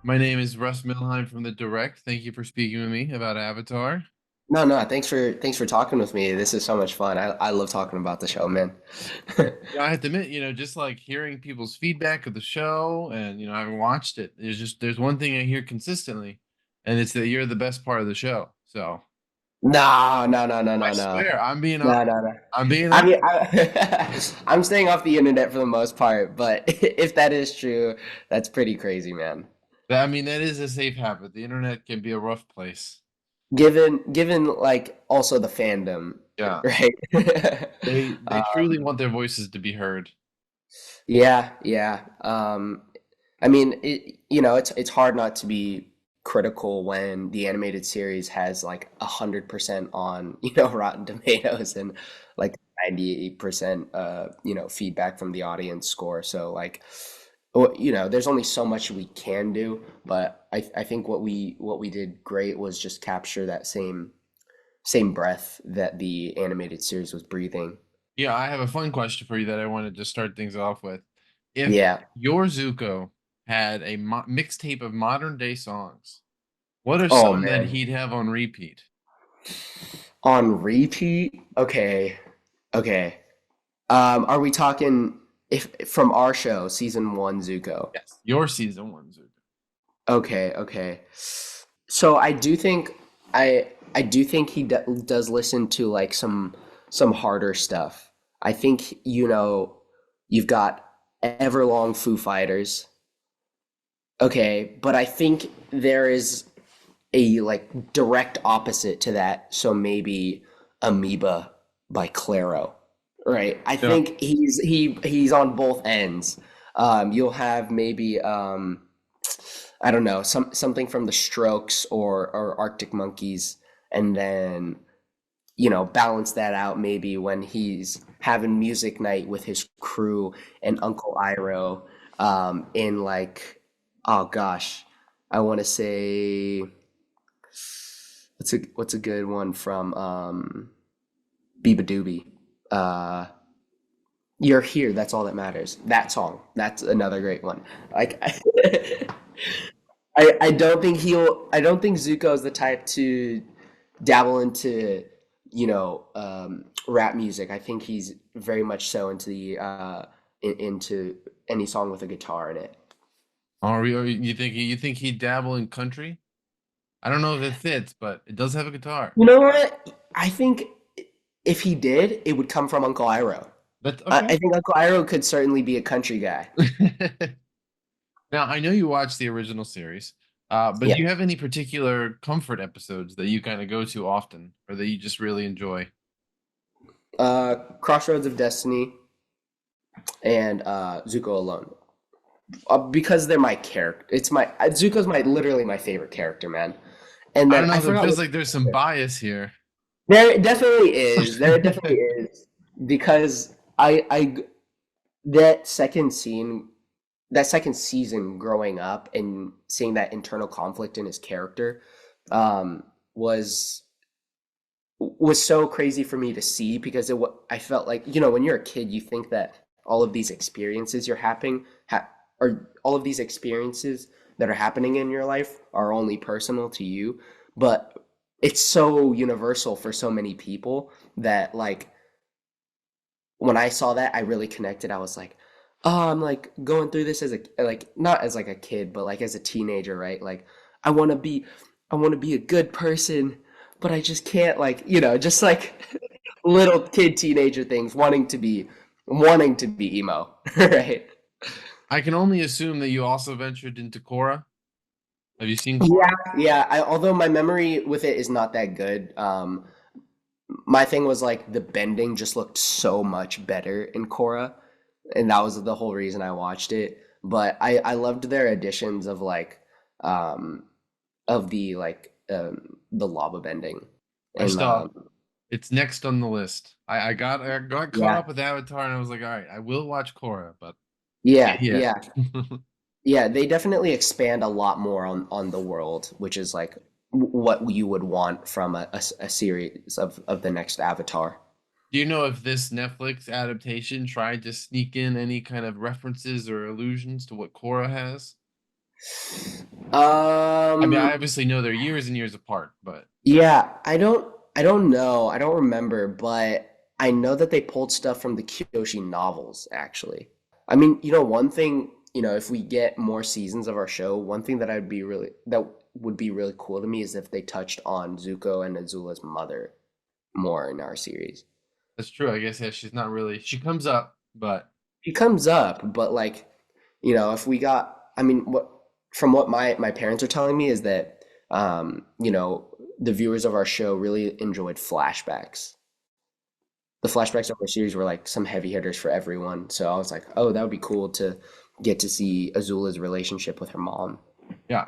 My name is Russ Milheim from the Direct. Thank you for speaking with me about Avatar. No, no, thanks for talking with me. This is so much fun. I love talking about the show, man. Yeah, I have to admit, just like hearing people's feedback of the show and having watched it, there's one thing I hear consistently, and it's that you're the best part of the show. So No, no, no, no, I no, no, swear, I'm being no, honest. no, no. I'm being I honest. mean, I'm staying off the internet for the most part, but if that is true, that's pretty crazy, man. I mean, that is a safe habit. The internet can be a rough place. Given like also the fandom, Yeah. right? They truly want their voices to be heard. Yeah, yeah. I mean, it's hard not to be critical when the animated series has like 100% on, Rotten Tomatoes and like 98%, feedback from the audience score. So like, there's only so much we can do, but I think what we did great was just capture that same breath that the animated series was breathing. Yeah, I have a fun question for you that I wanted to start things off with. If Yeah. your Zuko had a mixtape of modern day songs, what are Oh some that man. he'd have on repeat? On repeat? Okay. Okay. Are we talking if from our show, season one, Zuko? Yes, your season one Zuko. Okay, okay. So I do think he does listen to like some harder stuff. I think you've got Everlong Foo Fighters. Okay, but I think there is a like direct opposite to that. So maybe Amoeba by Claro, right? I Yeah. think he's on both ends. You'll have maybe I don't know, something from the Strokes or Arctic Monkeys, and then balance that out maybe when he's having music night with his crew and Uncle Iroh, in like, oh gosh, I want to say what's a good one from Biba Doobie. Uh, You're here. That's all that matters. That song. That's another great one. Like, I don't think I don't think Zuko is the type to dabble into, rap music. I think he's very much so into into any song with a guitar in it. Or you think he'd dabble in country? I don't know if it fits, but it does have a guitar. You know what? I think if he did, it would come from Uncle Iroh. That's I, okay. I think Uncle Iroh could certainly be a country guy. Now I know you watched the original series, but Yeah. do you have any particular comfort episodes that you kind of go to often, or that you just really enjoy? Crossroads of Destiny and Zuko alone. Because they're my character. It's my Zuko's my literally my favorite character, man. And I then don't I know. It forgot feels what like there's some bias here. there definitely is. There definitely is because I that second scene, that second season growing up and seeing that internal conflict in his character, um, was was so crazy for me to see because I felt like, when you're a kid, you think that all of these experiences you're having or all of these experiences that are happening in your life are only personal to you, but it's so universal for so many people that like when I saw that, I really connected. I was like, oh, I'm like going through this as a like not as like a kid, but like as a teenager, right? Like I want to be I want to be a good person, but I just can't like, just like little kid teenager things wanting to be emo, right? I can only assume that you also ventured into Korra. Have you seen Yeah, Korra? yeah. Although my memory with it is not that good, my thing was like the bending just looked so much better in Korra, and that was the whole reason I watched it. But I loved their additions of like um the lava bending I and still, it's next on the list. I got caught yeah, up with Avatar, and I was like, all right, I will watch Korra, but yeah, not yet. yeah, yeah. They definitely expand a lot more on the world, which is like what you would want from a series of the next Avatar. Do you know if this Netflix adaptation tried to sneak in any kind of references or allusions to what Korra has? I mean, I Um, obviously know they're years and years apart, but yeah, I don't know. I don't remember, but I know that they pulled stuff from the Kyoshi novels, actually. I mean, one thing, if we get more seasons of our show, one thing that would be really cool to me is if they touched on Zuko and Azula's mother more in our series. that's true. I guess yeah, she's not really. She comes up, but She comes up, but like, if we got, I mean, what my parents are telling me is that, the viewers of our show really enjoyed flashbacks. The flashbacks of our series were like some heavy hitters for everyone. So I was like, oh, that would be cool to get to see Azula's relationship with her mom. yeah,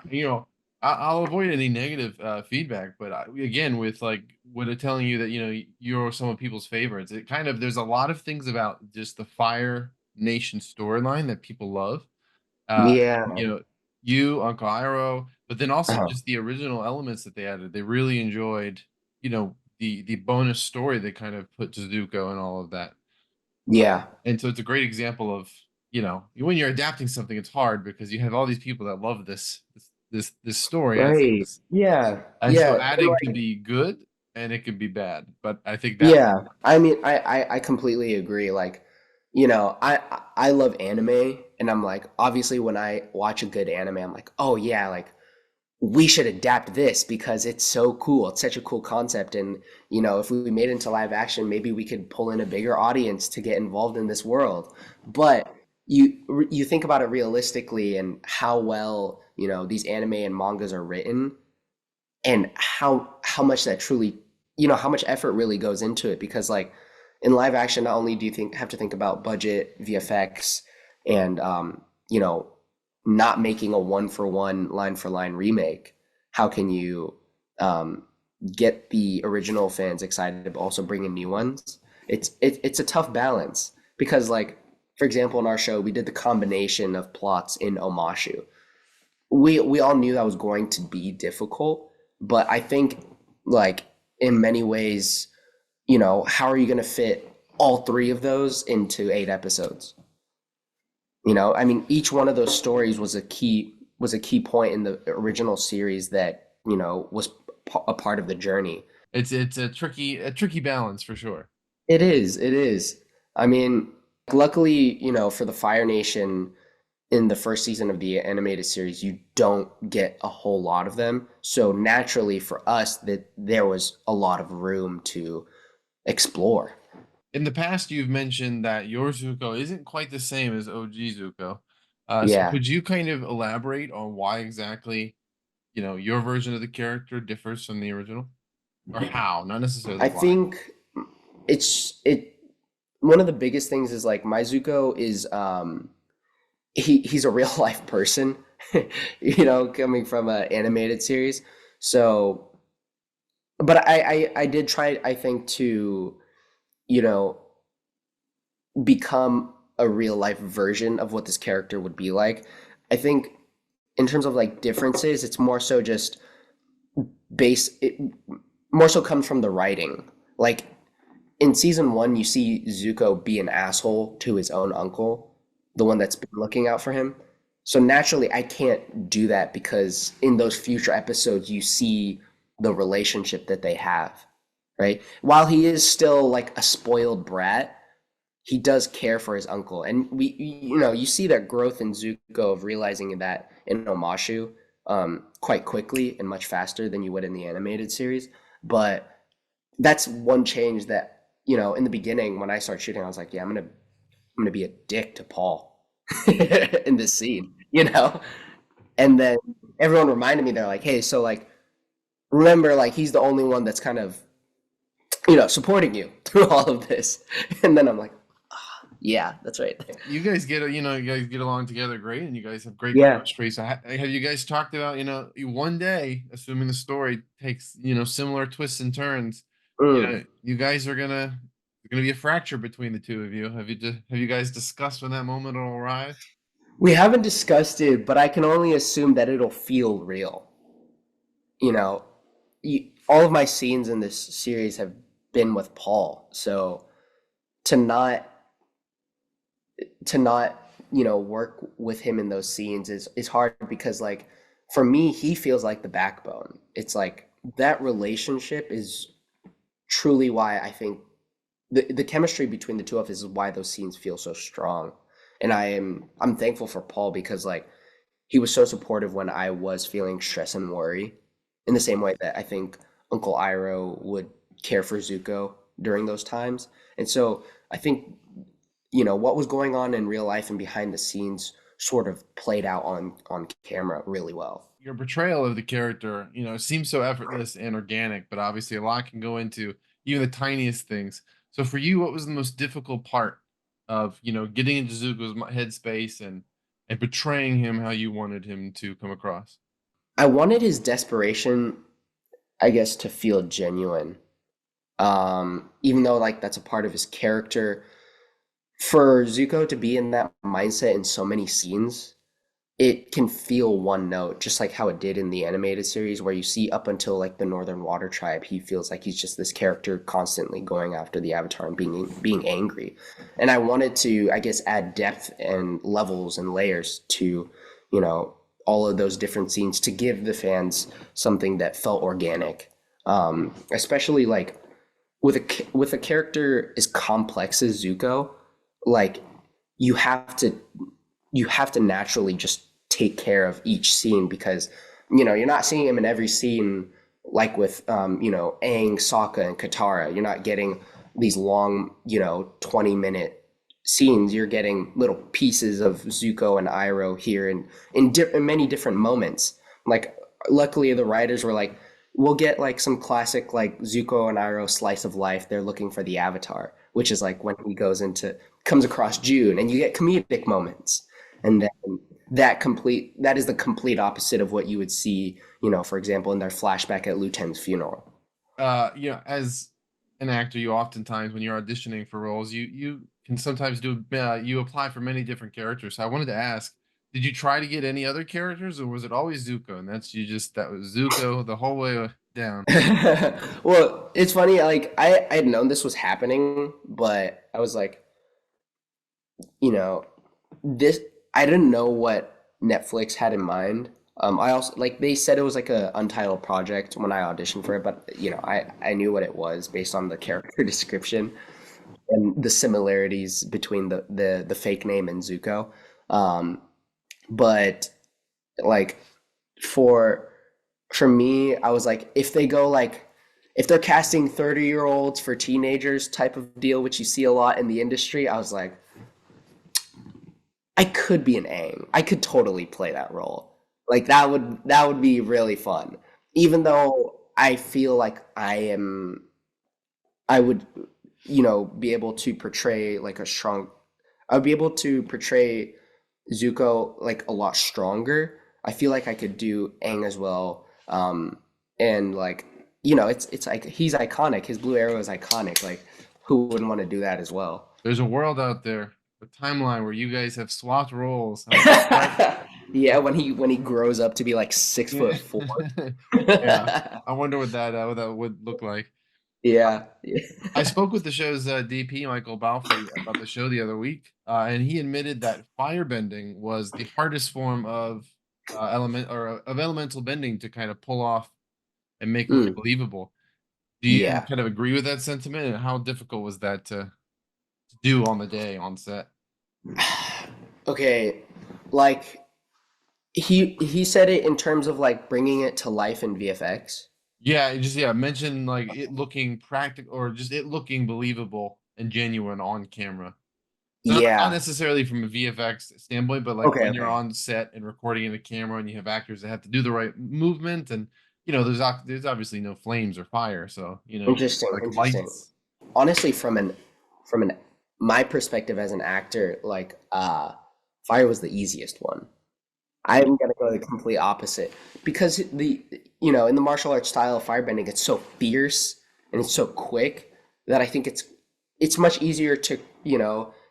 I'll avoid any negative feedback. But again, with like what it telling you that you're some of people's favorites, it kind of there's a lot of things about just the Fire Nation storyline that people love. Uh, Yeah. you know, you, Uncle Iroh, but then also Uh-huh. just the original elements that they added. They really enjoyed, the bonus story they kind of put to Zuko and all of that. Yeah. And so it's a great example of, when you're adapting something, it's hard because you have all these people that love this story as Right. is. Yeah. And so Yeah. And adding can like, be good and it can be bad. But I think that yeah. I mean, I completely agree. Like, I love anime, and I'm like, obviously, when I watch a good anime, I'm like, oh yeah, like we should adapt this because it's so cool. It's such a cool concept. And, if we made it into live action, maybe we could pull in a bigger audience to get involved in this world. But you think about it realistically and how well, these anime and mangas are written and how much that truly, how much effort really goes into it because like in live action, not only do you have to think about budget, VFX, and not making a one for one, line for line remake. How can you um, get the original fans excited, but also bring in new ones? It's a tough balance because, like, for example, in our show, we did the combination of plots in Omashu. We all knew that was going to be difficult, but I think like in many ways, how are you going to fit all three of those into 8 episodes? I mean, each one of those stories was a key point in the original series that was a part of the journey. it's a tricky balance for sure. It is. It is. I mean, luckily, for the Fire Nation in the first season of the animated series, you don't get a whole lot of them. So naturally, for us, that there was a lot of room to explore. In the past, you've mentioned that your Zuko isn't quite the same as OG Zuko. So Yeah. could you kind of elaborate on why exactly, your version of the character differs from the original? Or how, not necessarily I why. think it one of the biggest things is like my Zuko is he's a real life person, coming from an animated series. So, but I did try, I think, to, you know, become a real life version of what this character would be like. I think in terms of like differences, it's more so just it more so comes from the writing. Like in season one, you see Zuko be an asshole to his own uncle, the one that's been looking out for him. So naturally, I can't do that because in those future episodes, you see the relationship that they have, right? While he is still like a spoiled brat, he does care for his uncle, and you see that growth in Zuko of realizing that in Omashu quite quickly and much faster than you would in the animated series. But that's one change that in the beginning when I started shooting, I was like, yeah, I'm gonna be a dick to Paul in this scene. And then everyone reminded me, they're like, hey, so like remember, like he's the only one that's kind of supporting you through all of this. And then I'm like, yeah, that's right. You guys get along together great, and you guys have great Yeah. chemistry. So have you guys talked about, one day, assuming the story takes, similar twists and turns, Mm. you guys are gonna be a fracture between the two of you. Have you guys discussed when that moment will arrive? We haven't discussed it, but I can only assume that it'll feel real. You know, all of my scenes in this series have been with Paul, so to not to not work with him in those scenes is hard because like for me, he feels like the backbone. It's like that relationship is truly why I think the chemistry between the two of us is why those scenes feel so strong. And I'm thankful for Paul because like he was so supportive when I was feeling stress and worry in the same way that I think Uncle Iroh would care for Zuko during those times. And so I think, what was going on in real life and behind the scenes sort of played out on camera really well. Your portrayal of the character, seems so effortless and organic, but obviously a lot can go into even the tiniest things. So for you, what was the most difficult part of, getting into Zuko's headspace and portraying him how you wanted him to come across? I wanted his desperation, I guess, to feel genuine. Even though like that's a part of his character, for Zuko to be in that mindset in so many scenes, it can feel one note, just like how it did in the animated series, where you see up until like the Northern Water Tribe, he feels like he's just this character constantly going after the Avatar and being angry. And I wanted to, I guess, add depth and levels and layers to, all of those different scenes to give the fans something that felt organic. Especially like with a character as complex as Zuko, like you have to you have to naturally just take care of each scene because you're not seeing him in every scene like with Aang, Sokka, and Katara. You're not getting these long 20-minute scenes. You're getting little pieces of Zuko and Iroh here and in many different moments. Like luckily the writers were like, we'll get like some classic like Zuko and Iroh slice of life. They're looking for the Avatar, which is like when he comes across June, and you get comedic moments, and then that is the complete opposite of what you would see, for example, in their flashback at Luten's funeral. As an actor, you oftentimes when you're auditioning for roles, you can sometimes you apply for many different characters. So I wanted to ask, did you try to get any other characters, or was it always Zuko? And that was Zuko the whole way down. Well, it's funny. Like I had known this was happening, but I was like, you know, this I didn't know what Netflix had in mind. I also like they said it was like a untitled project when I auditioned for it, but I knew what it was based on the character description and the similarities between the fake name and Zuko. Um, but like for for me, I was like, if they're casting 30-year-olds for teenagers type of deal, which you see a lot in the industry, I was like, I could be an Aang. I could totally play that role. Like that would be really fun. Even though I feel like I would, be able to portray like a strong I would be able to portray Zuko like a lot stronger. I feel like I could do Aang as well. And like, it's like he's iconic. His blue arrow is iconic. Like who wouldn't want to do that as well? There's a world out there, a timeline where you guys have swapped roles. Right? Yeah, when he grows up to be like six Yeah. foot four. Yeah. I wonder what that would look like. Yeah. Yeah. I spoke with the show's DP, Michael Balfe, about the show the other week, and he admitted that firebending was the hardest form of of elemental bending to kind of pull off and make look Mm, believable. Do you yeah. kind of agree with that sentiment? And how difficult was that to do on the day on set? Okay, like he said it in terms of like bringing it to life in VFX. Yeah, mention like it looking practical or just it looking believable and genuine on camera. So not Yeah. necessarily from a VFX standpoint, but like Okay, when you're okay. on set and recording in the camera and you have actors that have to do the right movement and there's obviously no flames or fire, so Interesting, like interesting. lights. Honestly, from an my perspective as an actor, like fire was the easiest one. I'm gonna go the complete opposite because in the martial arts style of firebending, it's so fierce and it's so quick that I think it's much easier to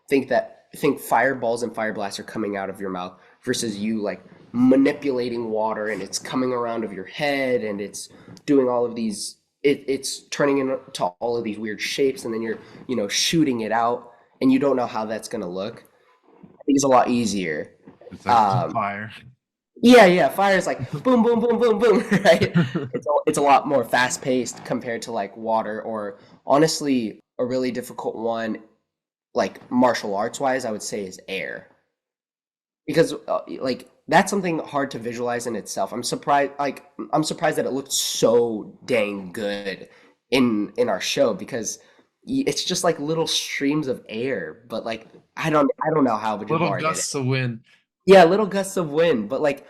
think fireballs and fire blasts are coming out of your mouth versus you like manipulating water and it's coming around of your head and it's doing all of these it's turning into all of these weird shapes and then you're shooting it out and you don't know how that's gonna look. think it's a lot easier. It's like just Um, fire. yeah, yeah, fire is like boom, boom, boom, boom, boom, right? It's a lot more fast paced compared to like water or honestly a really difficult one like martial arts wise, I would say is air because like that's something hard to visualize in itself. I'm surprised that it looked so dang good in our show because it's just like little streams of air, but like I don't know how Little Jabbar did it. gusts of wind. Yeah, little gusts of wind, but like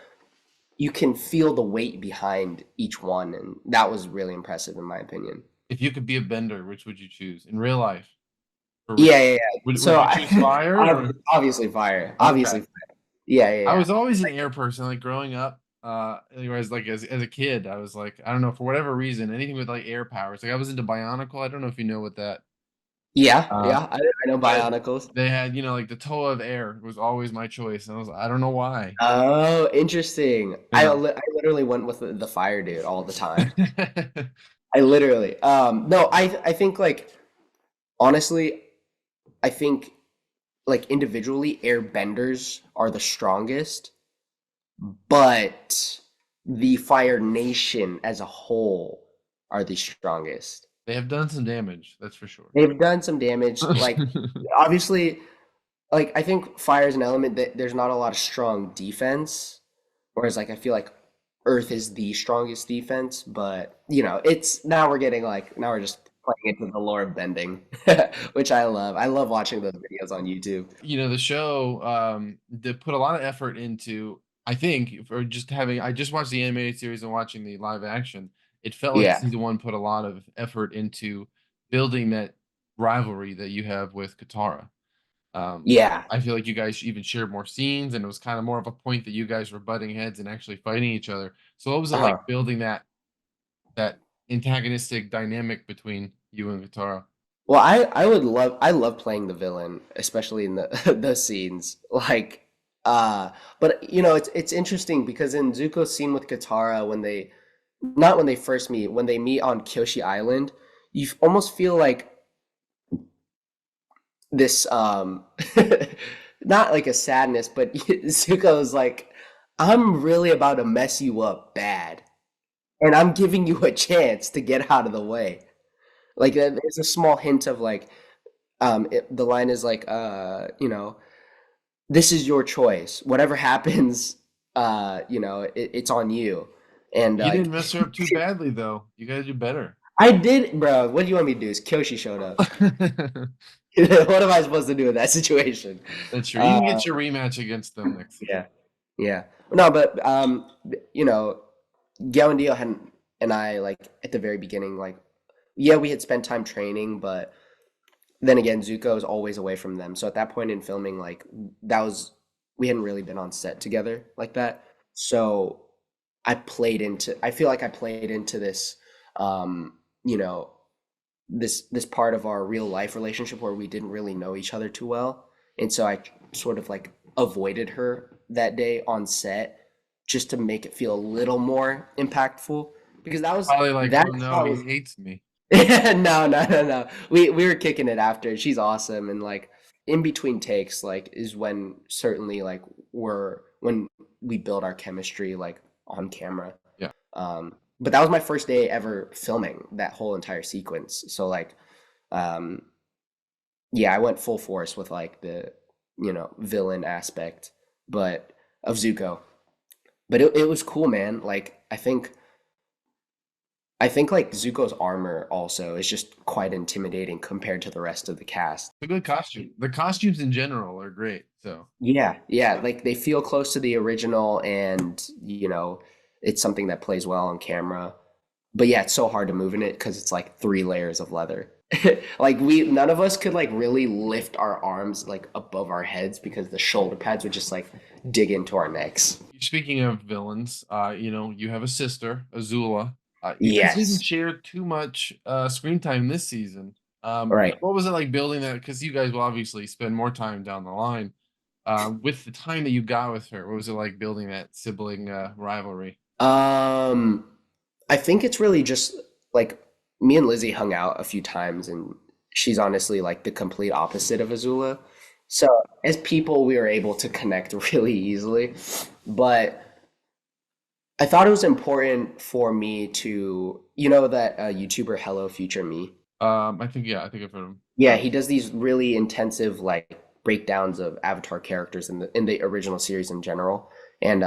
you can feel the weight behind each one, and that was really impressive in my opinion. If you could be a bender, which would you choose in real life? For real, Yeah, yeah, yeah. would So you choose fire or obviously fire, okay? obviously, yeah, yeah, I yeah. was always an air person, like growing up. Anyways, like as a kid, I was like, I don't know, for whatever reason, anything with like air powers. Like I was into Bionicle. I don't know if you know what that. Yeah, Uh, yeah, I know but Bionicles. they had, like the Toa of Air was always my choice, and I was like, I don't know why. Oh, interesting. Yeah. I literally went with the fire dude all the time. I literally, no, I think like honestly, I think like individually, airbenders are the strongest, but the Fire Nation as a whole are the strongest. They have done some damage, that's for sure. They've done some damage. Like obviously, like I think fire is an element that there's not a lot of strong defense. Whereas like I feel like Earth is the strongest defense, but it's now we're getting like now we're just playing into the lore of bending, which I love. I love watching those videos on YouTube. The show they put a lot of effort into, I think, for just having I just watched the animated series and watching the live action. It felt like Yeah. season one put a lot of effort into building that rivalry that you have with Katara. Um, Yeah. I feel like you guys even shared more scenes, and it was kind of more of a point that you guys were butting heads and actually fighting each other. So what was it like Uh-huh. building that antagonistic dynamic between you and Katara? Well, I love playing the villain, especially in the the scenes. Like but it's interesting because in Zuko's scene with Katara when they not when they first meet, when they meet on Kyoshi Island, almost feel like this not like a sadness, but Zuko's like, I'm really about to mess you up bad, and I'm giving you a chance to get out of the way. Like there's a small hint of like the line is like this is your choice. Whatever happens, it's on you. And You didn't like mess her up too badly, though. You gotta do better. I did, bro. What do you want me to do? Is Kyoshi showed up? What am I supposed to do in that situation? That's true. You Uh, can get your rematch against them next season. yeah, yeah. No, but you know, Gao and Dio and I like at the very beginning, like yeah, we had spent time training, but then again, Zuko is always away from them. So at that point in filming, like that was we hadn't really been on set together like that. So I feel like I played into this you know, this part of our real life relationship where we didn't really know each other too well. And so I sort of like avoided her that day on set just to make it feel a little more impactful because Probably like, oh that's no, how it he was. hates me. No, no, no, no. We were kicking it after. She's awesome, and like in between takes, like is when certainly like when we build our chemistry like on camera. Yeah. But that was my first day ever filming that whole entire sequence. So like, um, yeah, I went full force with like the villain aspect, but of Zuko. But it was cool, man. Like I think like Zuko's armor also is just quite intimidating compared to the rest of the cast. It's a good costume. The costumes in general are great. So Yeah, yeah, like they feel close to the original and it's something that plays well on camera. But yeah, it's so hard to move in it because it's like three layers of leather. Like none of us could like really lift our arms like above our heads because the shoulder pads would just like dig into our necks. speaking of villains, you have a sister, Azula. You guys didn't Yes. share too much screen time this season. Right. What was it like building that? Because you guys will obviously spend more time down the line. With the time that you got with her, what was it like building that sibling rivalry? Um, I think it's really just like me and Lizzie hung out a few times, and she's honestly like the complete opposite of Azula. So as people, we were able to connect really easily, but I thought it was important for me to, that YouTuber Hello Future Me. I think yeah, I think I've heard him. Yeah, he does these really intensive like breakdowns of Avatar characters in the original series in general. And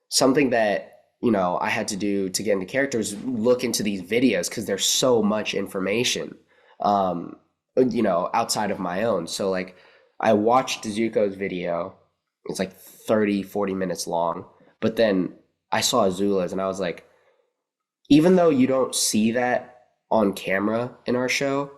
something that, I had to do to get into characters, look into these videos because there's so much information outside of my own. So like I watched Zuko's video. It's like 30, 40 minutes long. But then I saw Azula's and I was like, even though you don't see that on camera in our show,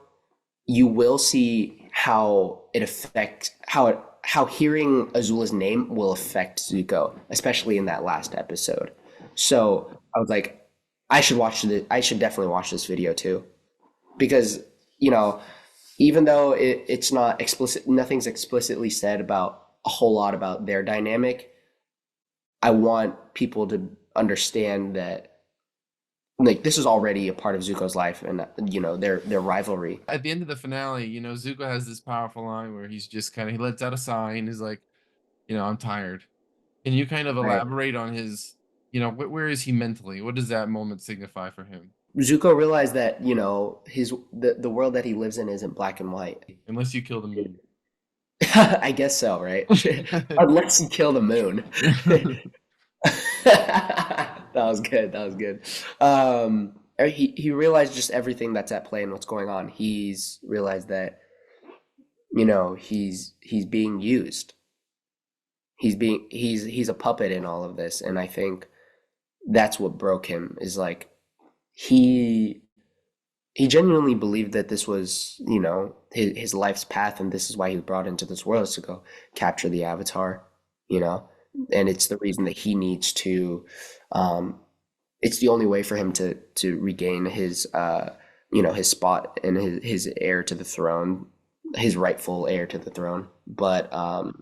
you will see how it affects how hearing Azula's name will affect Zuko, especially in that last episode. So I was like, I should definitely watch this video too, because you know, even though it's not explicit, nothing's explicitly said about a whole lot about their dynamic. I want people to understand that like this is already a part of Zuko's life, and their rivalry. At the end of the finale, Zuko has this powerful line where he's just kind of he lets out a sigh and is like, I'm tired. Can you kind of Right. elaborate on his, where is he mentally? What does that moment signify for him? Zuko realized that the world that he lives in isn't black and white. Unless you kill the moon. I guess so, right? Unless you kill the moon. That was good. That was good. He realized just everything that's at play and what's going on. He's realized that he's being used. He's a puppet in all of this, and I think that's what broke him. Is like he he genuinely believed that this was, his life's path, and this is why he was brought into this world is to go capture the Avatar, you know, and it's the reason that he needs to. Um, it's the only way for him to regain his, his spot and his heir to the throne, his rightful heir to the throne. But I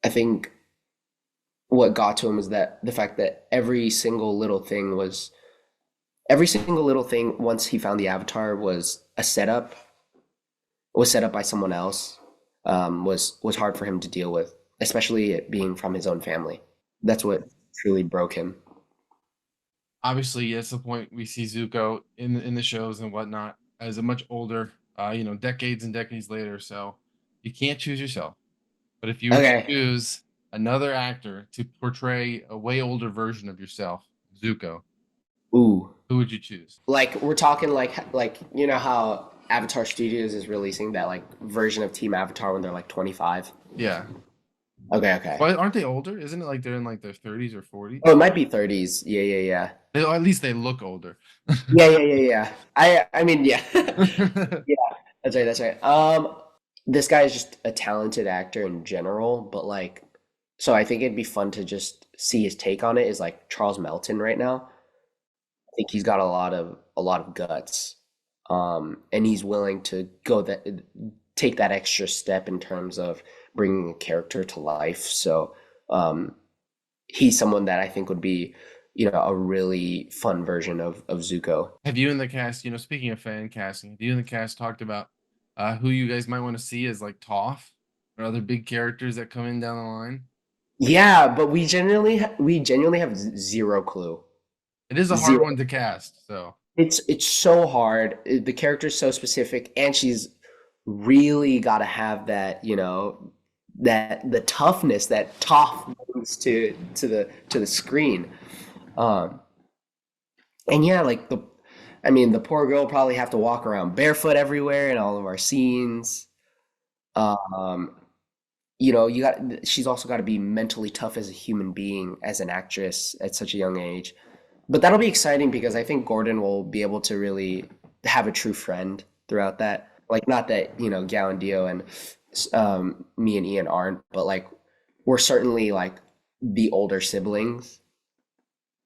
think what got to him was that the fact that every single little thing once he found the Avatar was a setup, was set up by someone else, was hard for him to deal with, especially it being from his own family. That's what truly broke him. Obviously, that's the point we see Zuko in the shows and whatnot as a much older, decades and decades later. So you can't choose yourself. But if you were to Okay. choose another actor to portray a way older version of yourself, Zuko, Ooh. who would you choose? Like we're talking like how Avatar Studios is releasing that like version of Team Avatar when they're like 25. Yeah. Okay, okay. Well, aren't they older? Isn't it like they're in like their 30s or 40s? Oh, it might be 30s. Yeah, yeah, yeah. Or at least they look older. Yeah, yeah, yeah, yeah. I mean, yeah. Yeah, that's right, that's right. This guy is just a talented actor in general, but like so I think it'd be fun to just see his take on it is like Charles Melton right now. I think he's got a lot of guts. And he's willing to take that extra step in terms of bringing a character to life. So um, he's someone that I think would be, a really fun version of Zuko. Have you and the cast, speaking of fan casting, have you and the cast talked about who you guys might want to see as like Toph or other big characters that come in down the line? Yeah, but we genuinely have zero clue. It is a hard Zero. one to cast, so It's so hard. The character's so specific, and she's really got to have that, that the toughness that Toph brings to the screen. Um, and yeah, I mean, the poor girl probably have to walk around barefoot everywhere in all of our scenes. Um, she's also got to be mentally tough as a human being, as an actress at such a young age. But that'll be exciting because I think Gordon will be able to really have a true friend throughout that. Like, not that, Gao and Dio and me and Ian aren't, but like, we're certainly like the older siblings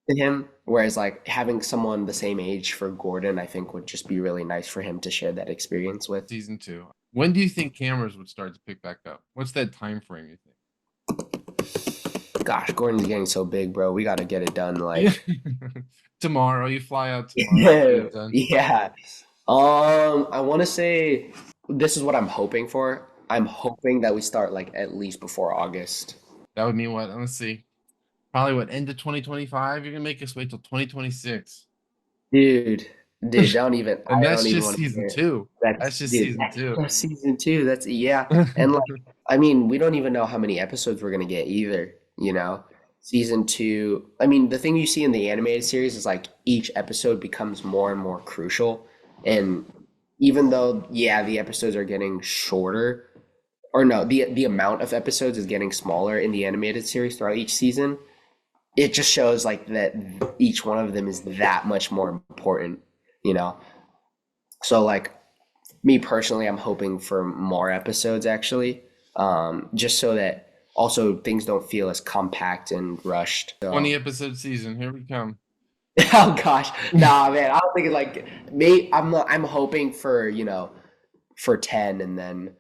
to him. Whereas, like, having someone the same age for Gordon, I think would just be really nice for him to share that experience with. season 2. When do you think cameras would start to pick back up? What's that time frame you Gosh, Gordon's getting so big, bro. We got to get it done. think? Like, Tomorrow, you fly out tomorrow, get yeah, it done. yeah. I want to say this is what I'm hoping for. I'm hoping that we start like at least before August. That would mean what? Let's see. Probably what, end of 2025? You're gonna make us wait till 2026. Dude, dude, don't even And I that's don't even just want to season hear it. two. That's That's just dude, season that's two. just season two. That's yeah. And like I mean, we don't even know how many episodes we're gonna get either, you know? Season two, I mean, the thing you see in the animated series is like each episode becomes more and more crucial. And even though, yeah, the episodes are getting shorter, or no, the amount of episodes is getting smaller in the animated series throughout each season, it just shows like that each one of them is that much more important, you know? So like me personally, I'm hoping for more episodes actually, just so that also things don't feel as compact and rushed. 20 So, episode season. Here we come. oh gosh, nah, man, I don't think it's like me. I'm hoping for for 10, and then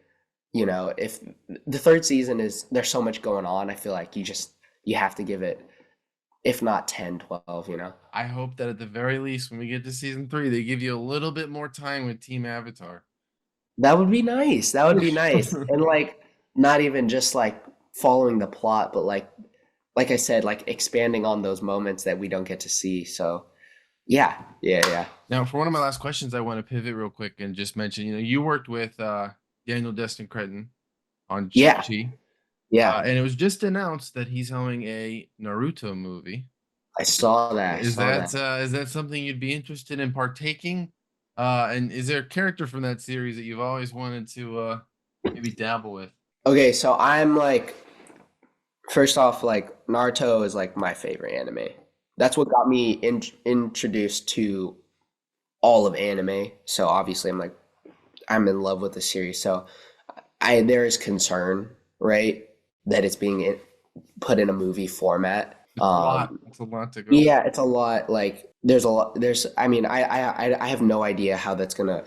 if the third season is there's so much going on, I feel like you have to give it if not 10, 12. I hope that at the very least, when we get to season three, they give you a little bit more time with Team Avatar. That would be nice. That would be nice, and like not even just like following the plot, but like I said, like expanding on those moments that we don't get to see. So yeah, yeah, yeah, Now, for one of my last questions, I want to pivot real quick and just mention, you worked with Daniel Destin Cretton on yeah, Chi-Chi, yeah. and it was just announced that he's helming a Naruto movie. I saw that. I saw that. Is that something you'd be interested in partaking? And is there a character from that series that you've always wanted to maybe dabble with? Okay, so I'm like, first off, like Naruto is like my favorite anime. That's what got me introduced to all of anime. So obviously, I'm in love with the series. So I there is concern, right, that it's being put in a movie format. It's a lot. It's a lot to go. Yeah, it's a lot. Like there's a lot. There's. I mean, I have no idea how that's gonna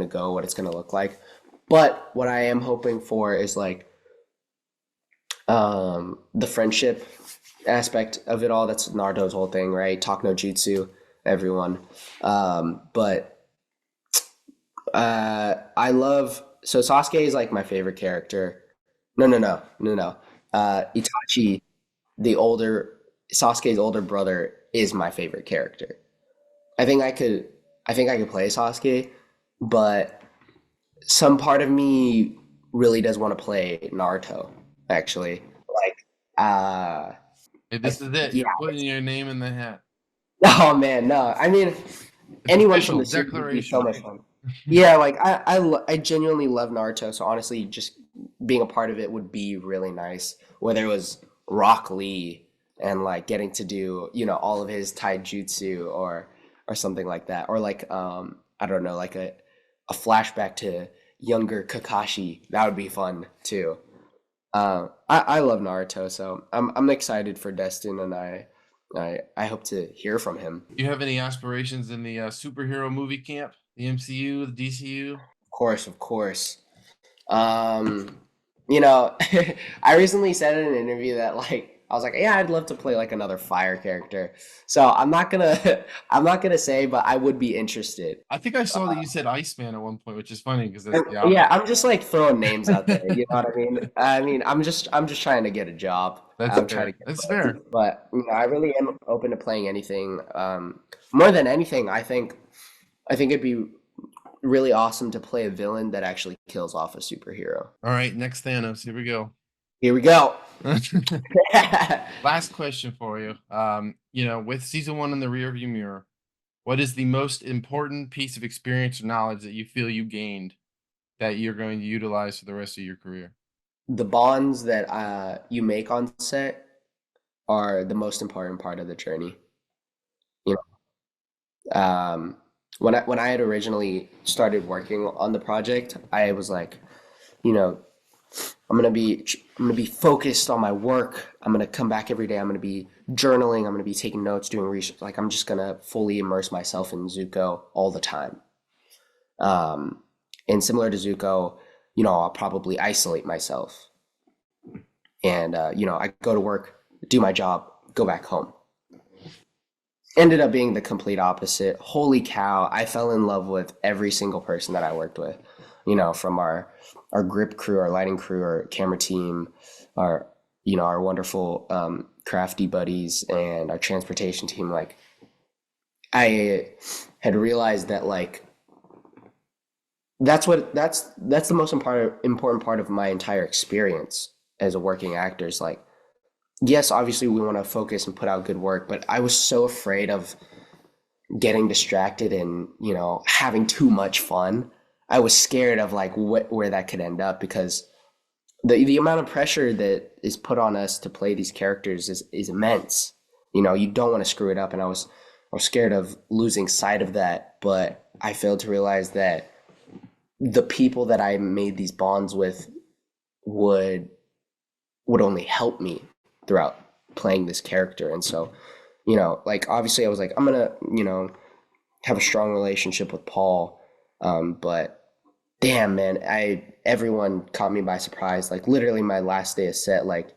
go, what it's gonna look like. But what I am hoping for is like the friendship aspect of it all. That's Naruto's whole thing, right? Talk no jutsu, everyone. But I love so Sasuke is like my favorite character. No, no, no, no, no. Itachi, the older Sasuke's older brother, is my favorite character. I think I could I think I could play Sasuke, but some part of me really does want to play Naruto, actually. Like, Hey, this is it. yeah. You're putting your name in the hat. Oh man, no. I mean, It's anyone from official the series would be so declaration. much fun. Yeah, like I genuinely love Naruto, so honestly, just being a part of it would be really nice. Whether it was Rock Lee and like getting to do, all of his taijutsu or something like that, or like I don't know, like a flashback to younger Kakashi. That would be fun too. I love Naruto, so I'm excited for Destin, and I hope to hear from him. Do you have any aspirations in the superhero movie camp? The MCU, the DCU? Of course, of course. Um, you know, I recently said in an interview that like I was like, yeah, I'd love to play like another fire character. So I'm not gonna I'm not gonna say, but I would be interested. I think I saw that you said Iceman at one point, which is funny because that's And, the yeah, opposite. I'm just like throwing names out there. You know what I mean? I mean, I'm just trying to get a job. That's I'm trying to fair. get That's booked. fair. But I really am open to playing anything. More than anything, I think it'd be really awesome to play a villain that actually kills off a superhero. All right, next Thanos. Here we go. Here we go. Last question for you. With season one in the rearview mirror, what is the most important piece of experience or knowledge that you feel you gained that you're going to utilize for the rest of your career? The bonds that you make on set are the most important part of the journey. You um, when I had originally started working on the project, I was like, you know, I'm gonna be focused on my work. I'm gonna come back every day. I'm gonna be journaling. I'm gonna be taking notes, doing research. Like I'm just gonna fully immerse myself in Zuko all the time. Um, and similar to Zuko, I'll probably isolate myself, and I go to work, do my job, go back home. Ended up being the complete opposite. Holy cow, I fell in love with every single person that I worked with. from our grip crew, our lighting crew, our camera team, our our wonderful crafty buddies, and our transportation team. Like, I had realized that like that's the most important part of my entire experience as a working actor. Is like, yes, obviously we want to focus and put out good work, but I was so afraid of getting distracted and having too much fun. I was scared of like where that could end up, because the amount of pressure that is put on us to play these characters is immense. You don't want to screw it up, and I was scared of losing sight of that. But I failed to realize that the people that I made these bonds with would only help me throughout playing this character. And so, like, obviously I was like, I'm gonna have a strong relationship with Paul. But damn, man, everyone caught me by surprise. Like, literally my last day of set, like,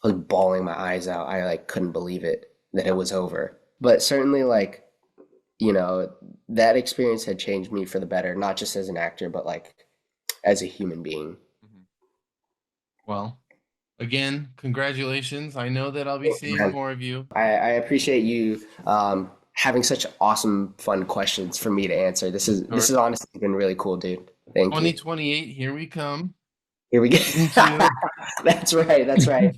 I was bawling my eyes out. I like couldn't believe it that it was over. But certainly, like, that experience had changed me for the better, not just as an actor, but like as a human being. Mhm. Well, again, congratulations. I know that I'll be Thank you, seeing man. more of you. I appreciate you having such awesome, fun questions for me to answer. This Sure. has honestly been really cool, dude. Thank you. 2028, here we come. Here we go. Season 2. That's right. That's right.